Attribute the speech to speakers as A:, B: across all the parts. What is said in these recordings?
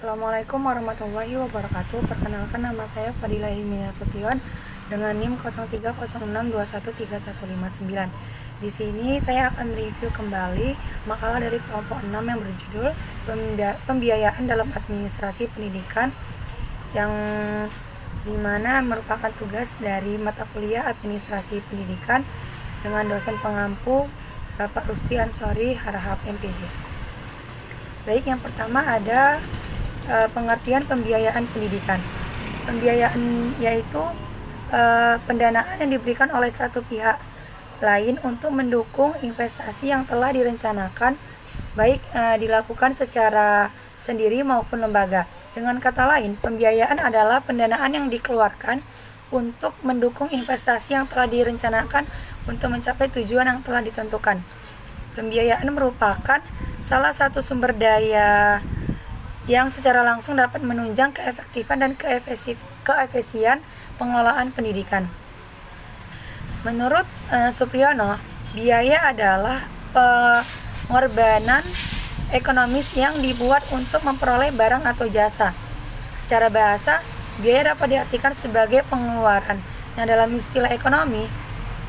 A: Assalamualaikum warahmatullahi wabarakatuh. Perkenalkan, nama saya Fadilah Hilmi Nasution dengan NIM 0306213159. Di sini saya akan mereview kembali makalah dari kelompok 6 yang berjudul Pembiayaan dalam Administrasi Pendidikan, yang dimana merupakan tugas dari mata kuliah Administrasi Pendidikan dengan dosen pengampu Bapak Rusdi Ansori, Harahap MPD. Baik, yang pertama ada pengertian pembiayaan pendidikan. Pembiayaan yaitu pendanaan yang diberikan oleh satu pihak lain untuk mendukung investasi yang telah direncanakan, baik dilakukan secara sendiri maupun lembaga. Dengan kata lain, pembiayaan adalah pendanaan yang dikeluarkan untuk mendukung investasi yang telah direncanakan untuk mencapai tujuan yang telah ditentukan. Pembiayaan merupakan salah satu sumber daya yang secara langsung dapat menunjang keefektifan dan keefisien pengelolaan pendidikan. Menurut Supriyono, biaya adalah pengorbanan ekonomis yang dibuat untuk memperoleh barang atau jasa. Secara bahasa, biaya dapat diartikan sebagai pengeluaran. Nah, dalam istilah ekonomi,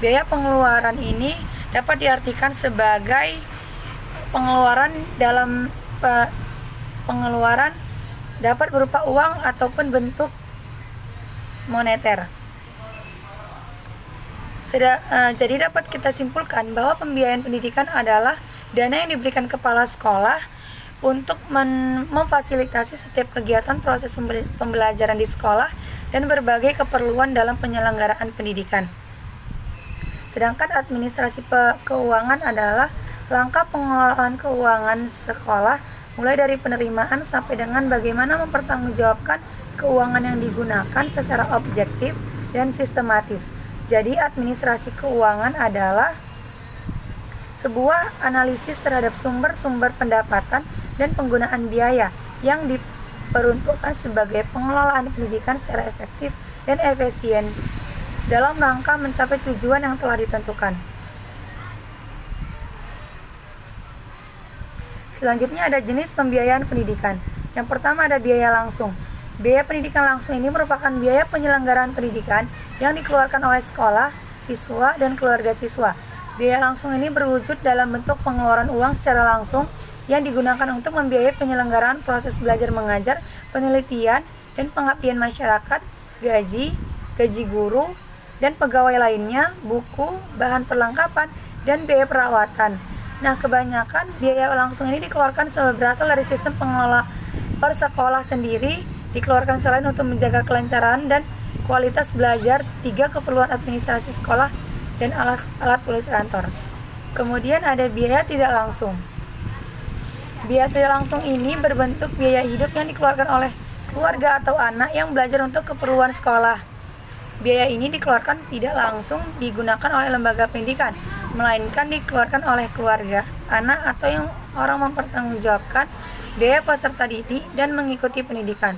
A: biaya pengeluaran ini dapat diartikan sebagai pengeluaran pengeluaran dapat berupa uang ataupun bentuk moneter. Jadi dapat kita simpulkan bahwa pembiayaan pendidikan adalah dana yang diberikan kepala sekolah untuk memfasilitasi setiap kegiatan proses pembelajaran di sekolah dan berbagai keperluan dalam penyelenggaraan pendidikan. Sedangkan administrasi keuangan adalah langkah pengelolaan keuangan sekolah, mulai dari penerimaan sampai dengan bagaimana mempertanggungjawabkan keuangan yang digunakan secara objektif dan sistematis. Jadi administrasi keuangan adalah sebuah analisis terhadap sumber-sumber pendapatan dan penggunaan biaya yang diperuntukkan sebagai pengelolaan pendidikan secara efektif dan efisien dalam rangka mencapai tujuan yang telah ditentukan. Selanjutnya ada jenis pembiayaan pendidikan. Yang pertama ada biaya langsung. Biaya pendidikan langsung ini merupakan biaya penyelenggaraan pendidikan yang dikeluarkan oleh sekolah, siswa, dan keluarga siswa. Biaya langsung ini berwujud dalam bentuk pengeluaran uang secara langsung yang digunakan untuk membiayai penyelenggaraan proses belajar mengajar, penelitian, dan pengabdian masyarakat, gaji guru, dan pegawai lainnya, buku, bahan perlengkapan, dan biaya perawatan. Nah, kebanyakan biaya langsung ini dikeluarkan berasal dari sistem pengelola per sekolah sendiri, dikeluarkan selain untuk menjaga kelancaran dan kualitas belajar, 3 keperluan administrasi sekolah, dan alat tulis kantor. Kemudian ada biaya tidak langsung. Biaya tidak langsung ini berbentuk biaya hidup yang dikeluarkan oleh keluarga atau anak yang belajar untuk keperluan sekolah. Biaya ini dikeluarkan tidak langsung digunakan oleh lembaga pendidikan, melainkan dikeluarkan oleh keluarga, anak, atau yang orang mempertanggungjawabkan biaya peserta didik dan mengikuti pendidikan.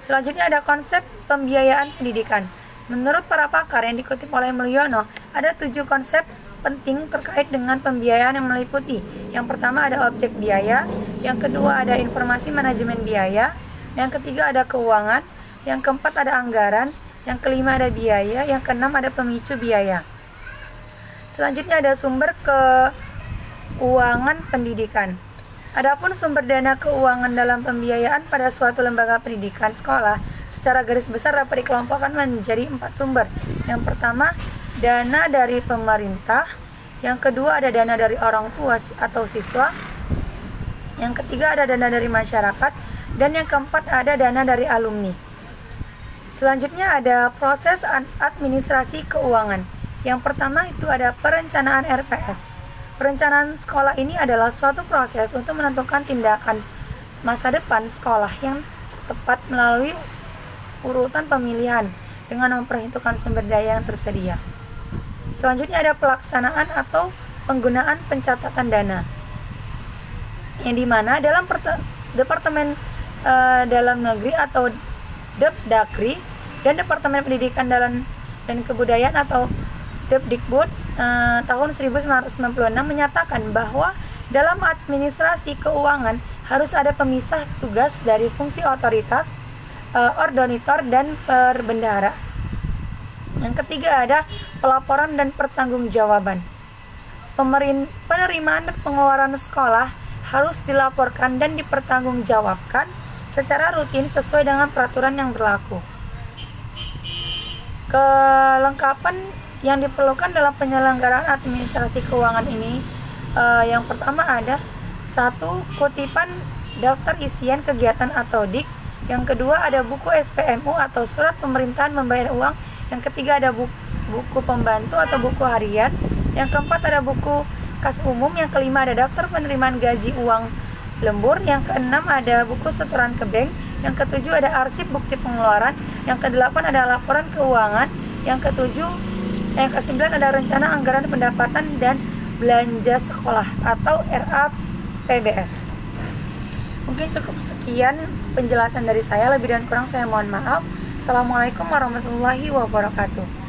A: Selanjutnya ada konsep pembiayaan pendidikan. Menurut para pakar yang dikutip oleh Mulyono, ada 7 konsep penting terkait dengan pembiayaan yang meliputi. Yang pertama ada objek biaya, yang kedua ada informasi manajemen biaya, yang ketiga ada keuangan, yang keempat ada anggaran, yang kelima ada biaya, yang keenam ada pemicu biaya. Selanjutnya ada sumber keuangan pendidikan. Adapun sumber dana keuangan dalam pembiayaan pada suatu lembaga pendidikan sekolah secara garis besar dapat dikelompokkan menjadi 4 sumber. Yang pertama, dana dari pemerintah. Yang kedua ada dana dari orang tua atau siswa. Yang ketiga ada dana dari masyarakat. Dan yang keempat ada dana dari alumni. Selanjutnya ada proses administrasi keuangan. Yang pertama itu ada perencanaan RPS. Perencanaan sekolah ini adalah suatu proses untuk menentukan tindakan masa depan sekolah yang tepat melalui urutan pemilihan dengan memperhitungkan sumber daya yang tersedia. Selanjutnya ada pelaksanaan atau penggunaan pencatatan dana, yang dimana dalam Departemen Dalam Negeri atau Depdagri dan Departemen Pendidikan dan Kebudayaan atau Depdikbud tahun 1996 menyatakan bahwa dalam administrasi keuangan harus ada pemisah tugas dari fungsi otoritas, ordonitor, dan perbendahara. Yang ketiga ada pelaporan dan pertanggungjawaban. Penerimaan dan pengeluaran sekolah harus dilaporkan dan dipertanggungjawabkan secara rutin sesuai dengan peraturan yang berlaku. Kelengkapan yang diperlukan dalam penyelenggaraan administrasi keuangan ini, yang pertama ada 1. Kutipan daftar isian kegiatan atau DIK. Yang kedua ada buku SPMU atau surat pemerintahan membayar uang. Yang ketiga ada buku pembantu atau buku harian. Yang keempat ada buku kas umum. Yang kelima ada daftar penerimaan gaji uang lembur. Yang keenam ada buku setoran ke bank. Yang ketujuh ada arsip bukti pengeluaran. Yang kedelapan ada laporan keuangan. Yang kesembilan ada rencana anggaran pendapatan dan belanja sekolah atau RAPBS. Mungkin cukup sekian penjelasan dari saya, lebih dan kurang saya mohon maaf. Assalamualaikum warahmatullahi wabarakatuh.